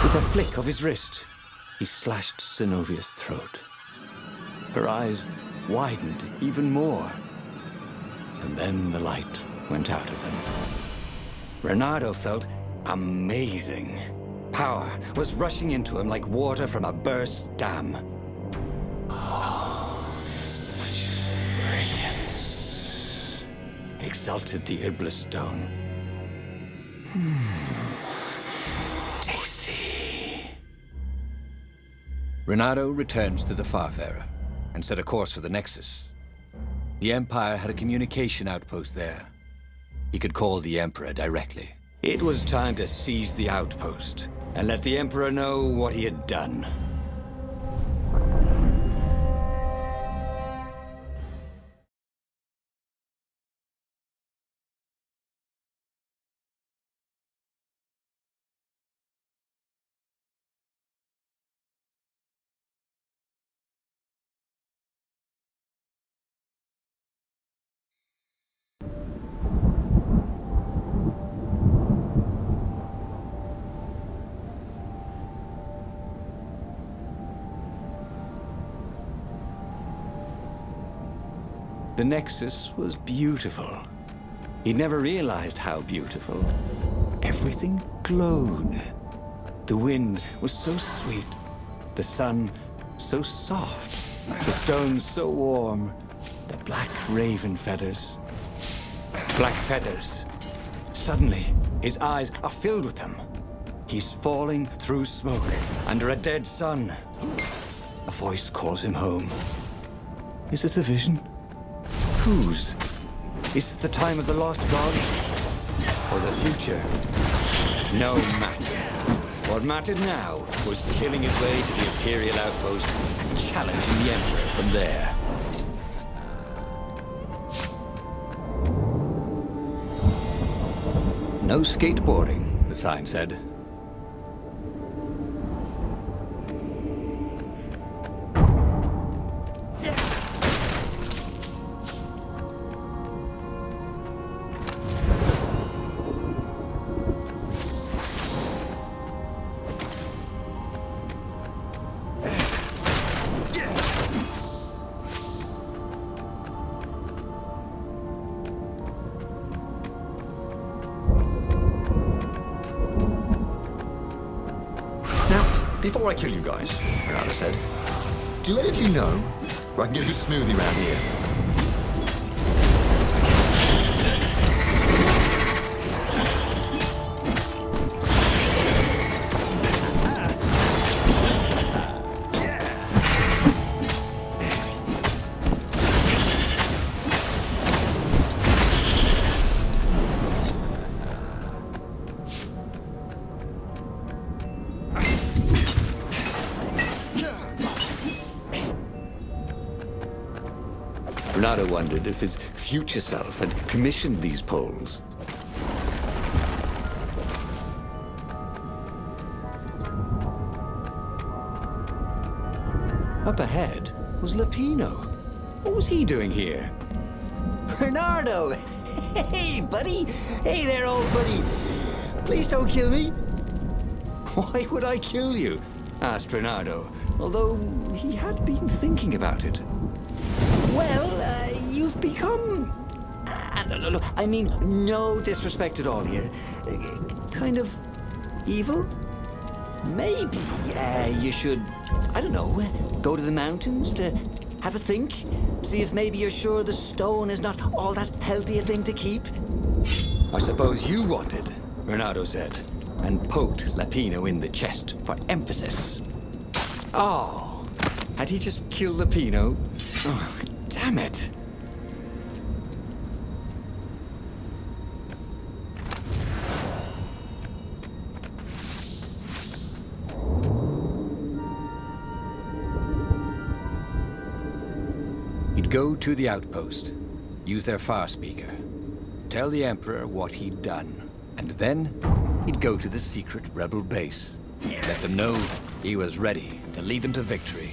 With a flick of his wrist, he slashed Zenobia's throat. Her eyes widened even more. And then the light went out of them. Renato felt amazing. Power was rushing into him like water from a burst dam. Oh, such brilliance, exulted the Iblis stone. Tasty. Renato returned to the Farfarer and set a course for the Nexus. The Empire had a communication outpost there. He could call the Emperor directly. It was time to seize the outpost and let the Emperor know what he had done. The Nexus was beautiful. He'd never realized how beautiful. Everything glowed. The wind was so sweet. The sun so soft. The stones so warm. The black raven feathers. Black feathers. Suddenly, his eyes are filled with them. He's falling through smoke, under a dead sun. A voice calls him home. Is this a vision? Whose? Is it the time of the lost gods? Or the future? No matter. What mattered now was killing his way to the Imperial outpost and challenging the Emperor from there. No skateboarding, the sign said. Before I kill you guys, Renato said, do any of you know where I can get a good smoothie around here? Renato wondered if his future self had commissioned these poles. Up ahead was Lapino. What was he doing here? Bernardo! Hey, buddy! Hey there, old buddy! Please don't kill me! Why would I kill you? Asked Bernardo, although he had been thinking about it. Well, you've become... no, I mean, no disrespect at all here. Kind of evil? Maybe you should, I don't know, go to the mountains to have a think? See if maybe you're sure the stone is not all that healthy a thing to keep? I suppose you wanted, Renato said, and poked Lapino in the chest for emphasis. Oh, had he just killed Lapino? Oh, damn it. He'd go to the outpost, use their far speaker, tell the Emperor what he'd done, and then he'd go to the secret rebel base. Let them know he was ready to lead them to victory.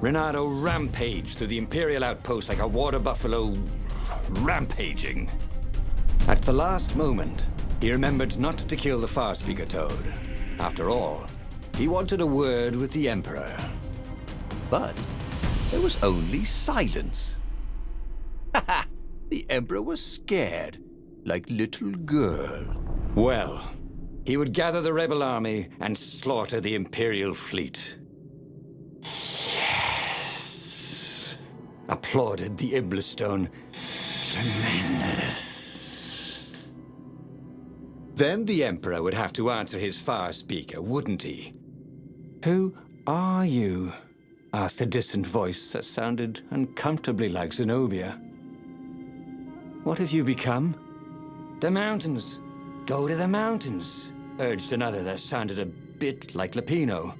Renato rampaged through the Imperial outpost like a water buffalo rampaging. At the last moment, he remembered not to kill the Farspeaker Toad. After all, he wanted a word with the Emperor. But there was only silence. Haha! The Emperor was scared, like little girl. Well, he would gather the rebel army and slaughter the Imperial fleet. Yes! Applauded the Iblistone. Tremendous. Then the Emperor would have to answer his Farspeaker, wouldn't he? Who are you? Asked a distant voice that sounded uncomfortably like Zenobia. What have you become? The mountains. Go to the mountains, urged another that sounded a bit like Lapino.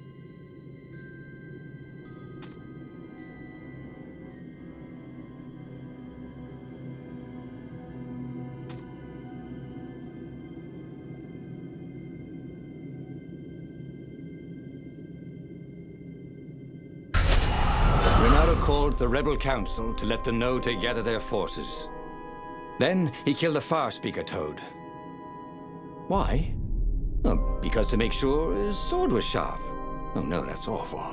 Renato called the Rebel Council to let them know to gather their forces. Then he killed the Farspeaker Toad. Why? Oh, because to make sure his sword was sharp. Oh no, that's awful.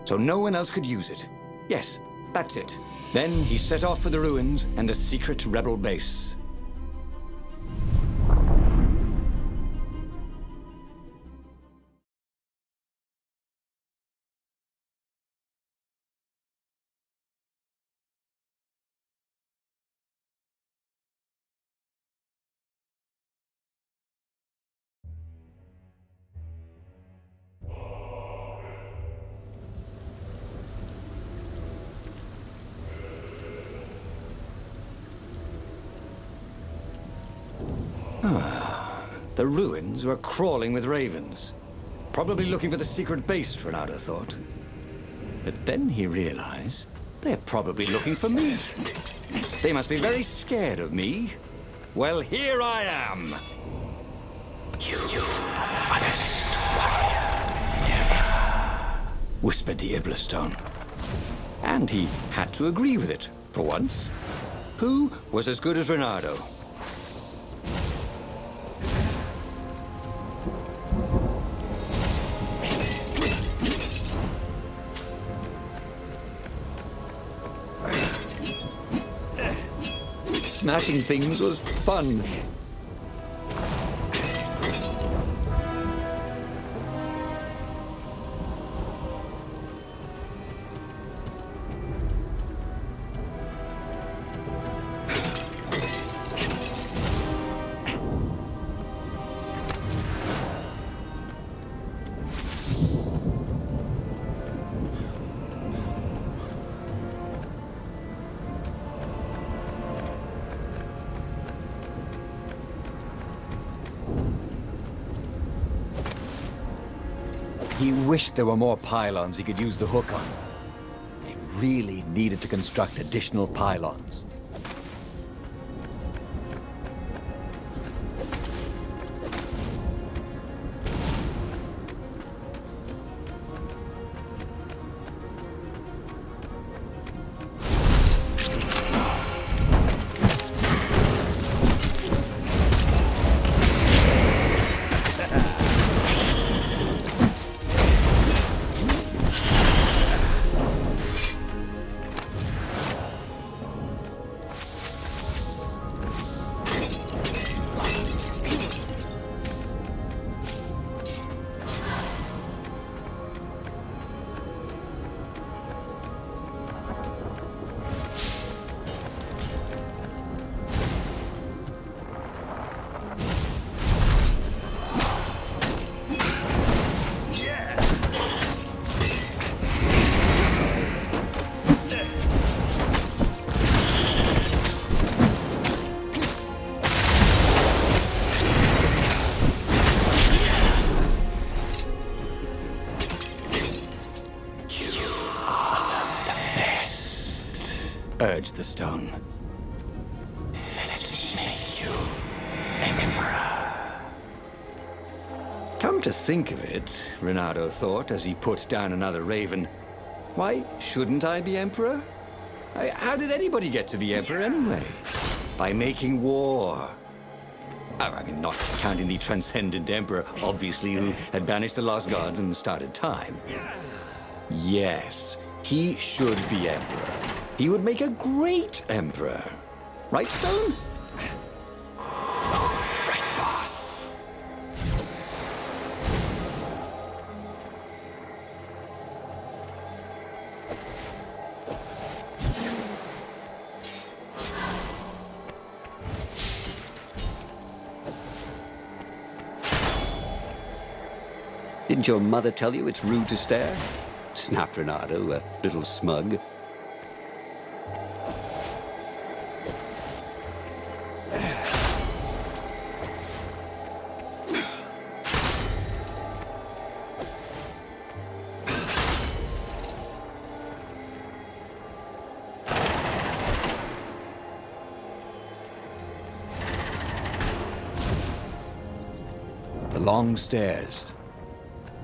So no one else could use it. Yes, that's it. Then he set off for the ruins and the secret rebel base. The ruins were crawling with ravens. Probably looking for the secret base, Renato thought. But then he realized they're probably looking for me. They must be very scared of me. Well, here I am! You are the honest warrior ever, whispered the Iblistone. And he had to agree with it, for once. Who was as good as Renato? Smashing things was fun. He wished there were more pylons he could use the hook on. They really needed to construct additional pylons. Urged the stone. Let me make you Emperor. Come to think of it, Renato thought as he put down another raven, Why shouldn't I be emperor? How did anybody get to be emperor anyway? By making war. I mean, not counting the transcendent emperor, obviously, who had banished the lost gods and started time. Yes, he should be emperor. He would make a great emperor. Right, Stone? Right, boss. Didn't your mother tell you it's rude to stare? Snapped Renato, a little smug. The long stairs.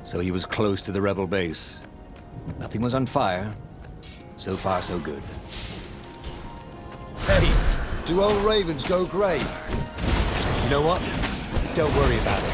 So he was close to the rebel base. Nothing was on fire. So far, so good. Hey, do old ravens go grey? You know what? Don't worry about it.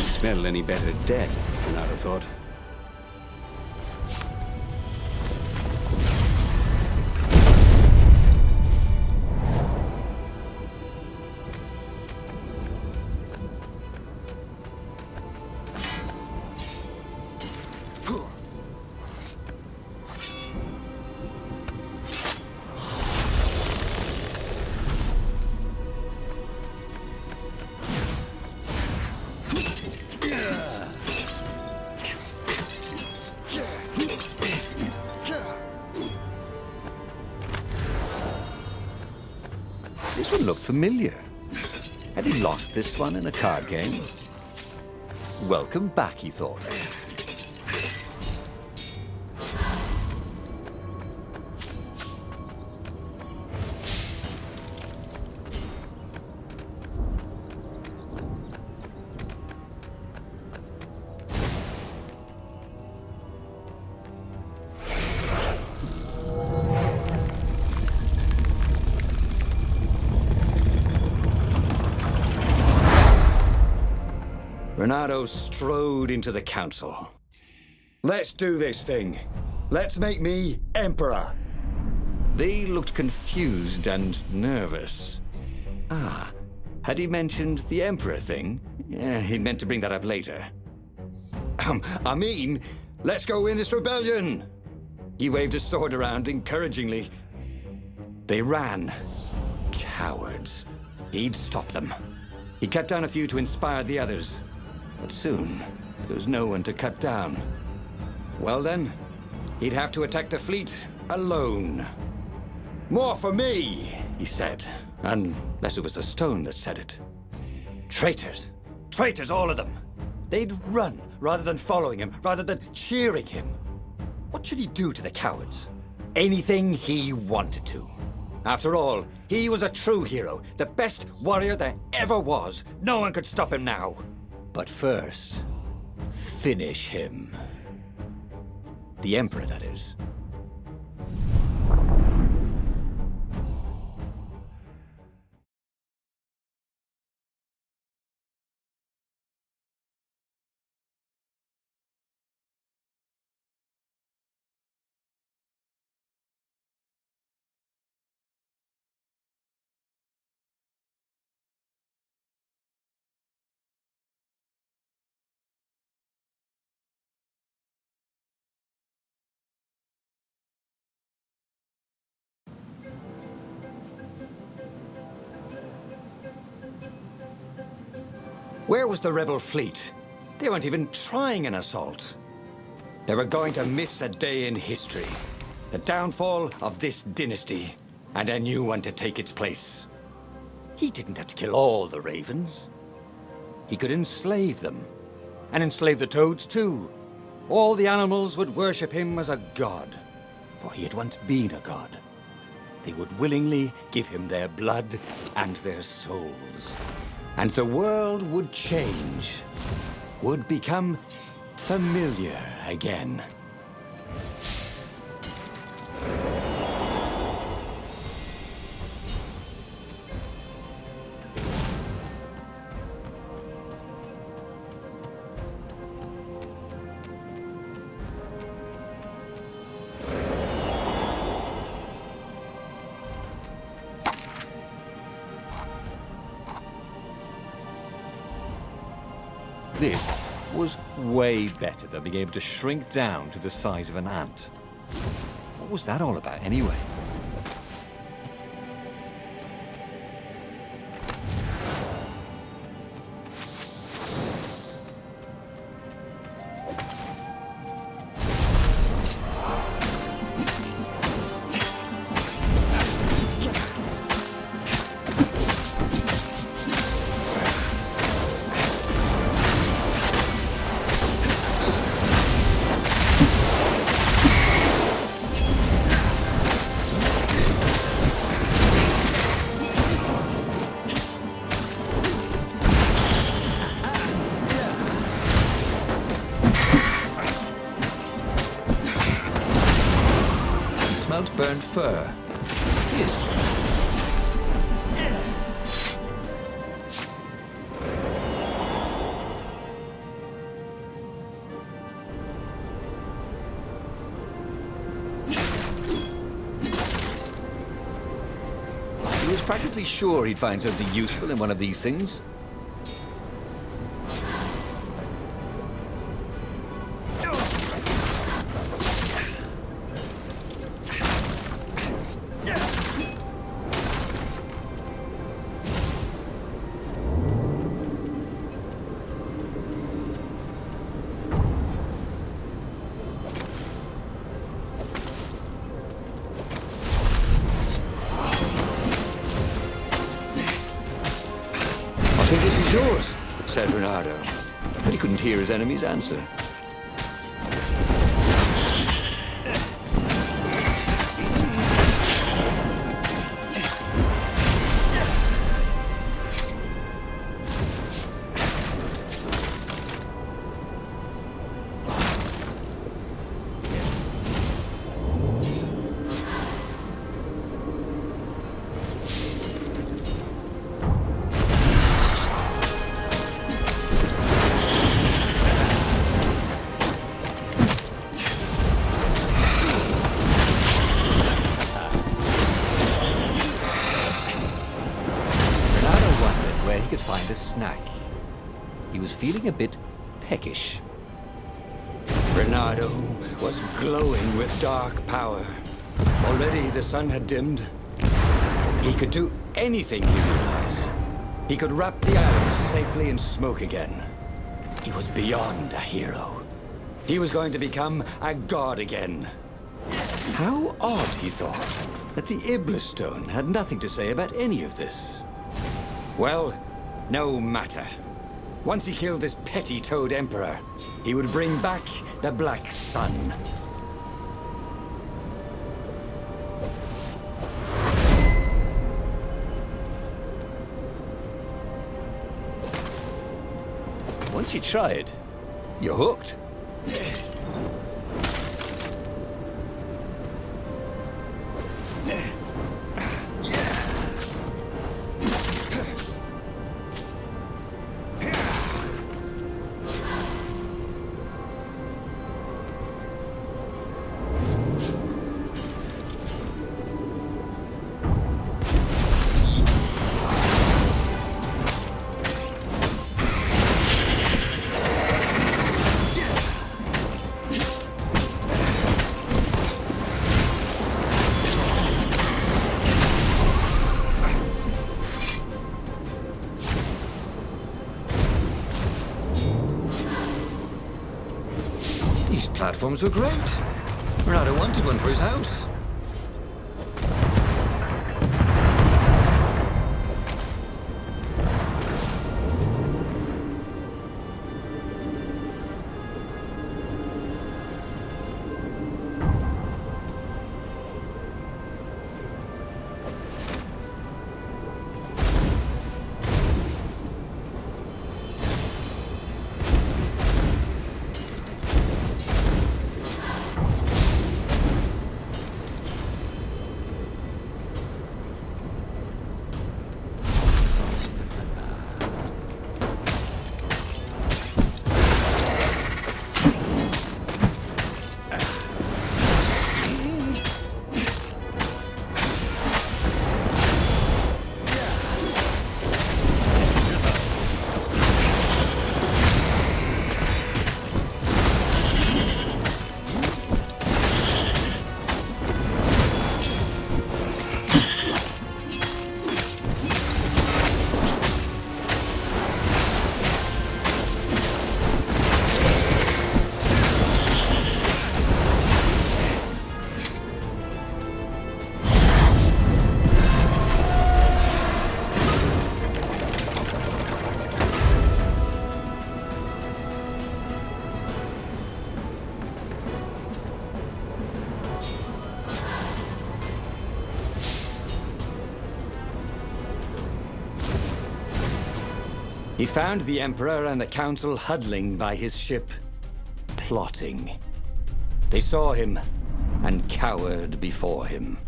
Smell any better dead than I'd have thought. This one looked familiar. Had he lost this one in a card game? Welcome back, he thought. Renato strode into the council. Let's do this thing. Let's make me emperor. They looked confused and nervous. Ah, had he mentioned the emperor thing? Yeah, he meant to bring that up later. I mean, let's go win this rebellion. He waved his sword around encouragingly. They ran. Cowards. He'd stop them. He cut down a few to inspire the others. But soon, there was no one to cut down. Well then, he'd have to attack the fleet alone. More for me, he said. Unless it was the stone that said it. Traitors. Traitors, all of them. They'd run rather than following him, rather than cheering him. What should he do to the cowards? Anything he wanted to. After all, he was a true hero, the best warrior there ever was. No one could stop him now. But first, finish him. The Emperor, that is. Where was the rebel fleet? They weren't even trying an assault. They were going to miss a day in history. The downfall of this dynasty, and a new one to take its place. He didn't have to kill all the ravens. He could enslave them. And enslave the toads too. All the animals would worship him as a god. For he had once been a god. They would willingly give him their blood and their souls. And the world would change. Would become familiar again. This was way better than being able to shrink down to the size of an ant. What was that all about, anyway? Smelt burned fur. Yes. He was practically sure he'd find something useful in one of these things. I think this is yours, said Reynardo, but he couldn't hear his enemy's answer. Could find a snack. He was feeling a bit peckish. Bernardo was glowing with dark power. Already the sun had dimmed. He could do anything, he realized. He could wrap the island safely in smoke again. He was beyond a hero. He was going to become a god again. How odd, he thought, that the Iblis Stone had nothing to say about any of this. Well, no matter. Once he killed this petty Toad Emperor, he would bring back the Black Sun. Once you try it, you're hooked. platforms were great. Renato wanted one for his house. He found the Emperor and the Council huddling by his ship, plotting. They saw him and cowered before him.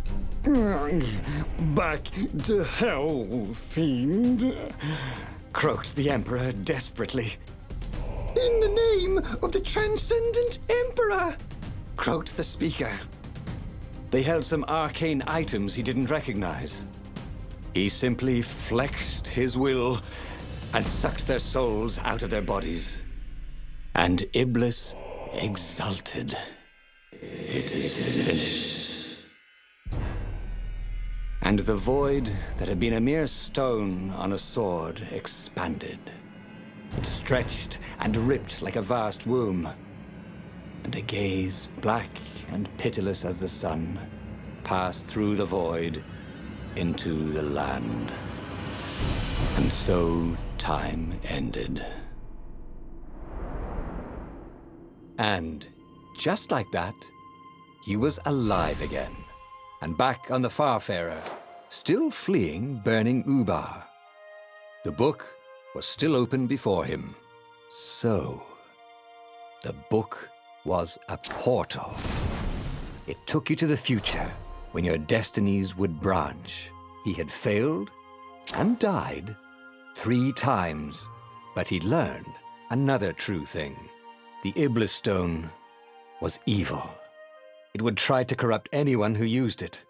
Back to hell, fiend. Croaked the Emperor desperately. In the name of the Transcendent Emperor! Croaked the Speaker. They held some arcane items he didn't recognize. He simply flexed his will and sucked their souls out of their bodies. And Iblis exulted. It is finished. And the void that had been a mere stone on a sword expanded. It stretched and ripped like a vast womb. And a gaze, black and pitiless as the sun, passed through the void into the land. And so time ended. And just like that, he was alive again, and back on the Farfarer, still fleeing burning Ubar. The book was still open before him. So, the book was a portal. It took you to the future, when your destinies would branch. He had failed and died 3 times, but he'd learned another true thing. The Iblis Stone was evil. It would try to corrupt anyone who used it.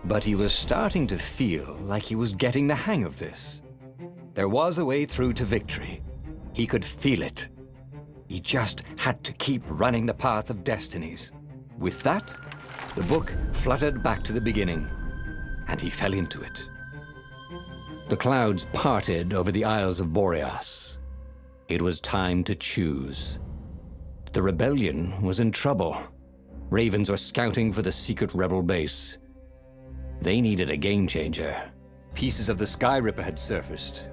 But he was starting to feel like he was getting the hang of this. There was a way through to victory. He could feel it. He just had to keep running the Path of Destinies. With that, the book fluttered back to the beginning, and he fell into it. The clouds parted over the Isles of Boreas. It was time to choose. The rebellion was in trouble. Ravens were scouting for the secret rebel base. They needed a game-changer. Pieces of the Sky Ripper had surfaced.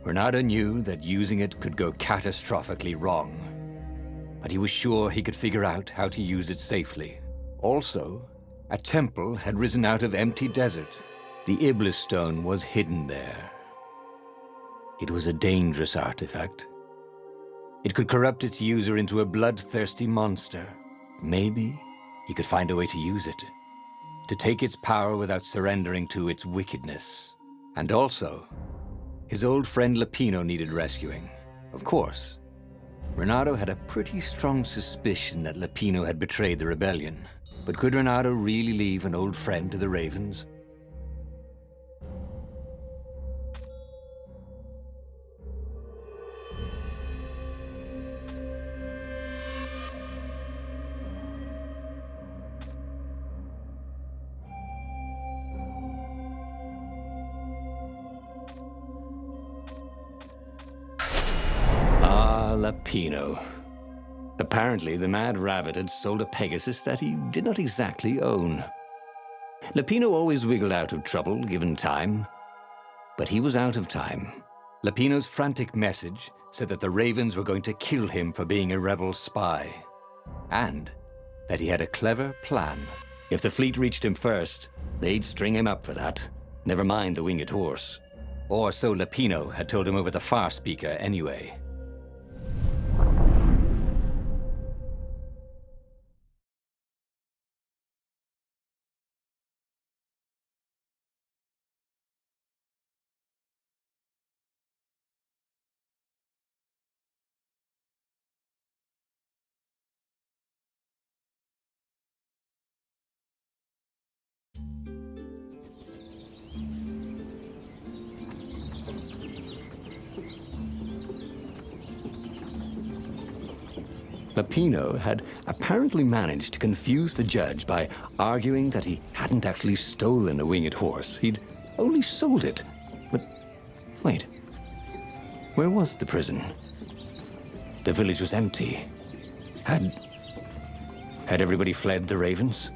Renato knew that using it could go catastrophically wrong, but he was sure he could figure out how to use it safely. Also, a temple had risen out of empty desert. The Iblis Stone was hidden there. It was a dangerous artifact. It could corrupt its user into a bloodthirsty monster. Maybe he could find a way to use it, to take its power without surrendering to its wickedness. And also, his old friend Lapino needed rescuing. Of course, Renato had a pretty strong suspicion that Lapino had betrayed the rebellion. But could Renato really leave an old friend to the Ravens? Lapino. Apparently, the Mad Rabbit had sold a Pegasus that he did not exactly own. Lapino always wiggled out of trouble, given time. But he was out of time. Lapino's frantic message said that the Ravens were going to kill him for being a rebel spy. And that he had a clever plan. If the fleet reached him first, they'd string him up for that. Never mind the winged horse. Or so Lapino had told him over the far speaker anyway. Lapino had apparently managed to confuse the judge by arguing that he hadn't actually stolen a winged horse. He'd only sold it. But wait, where was the prison? The village was empty. Had everybody fled the Ravens?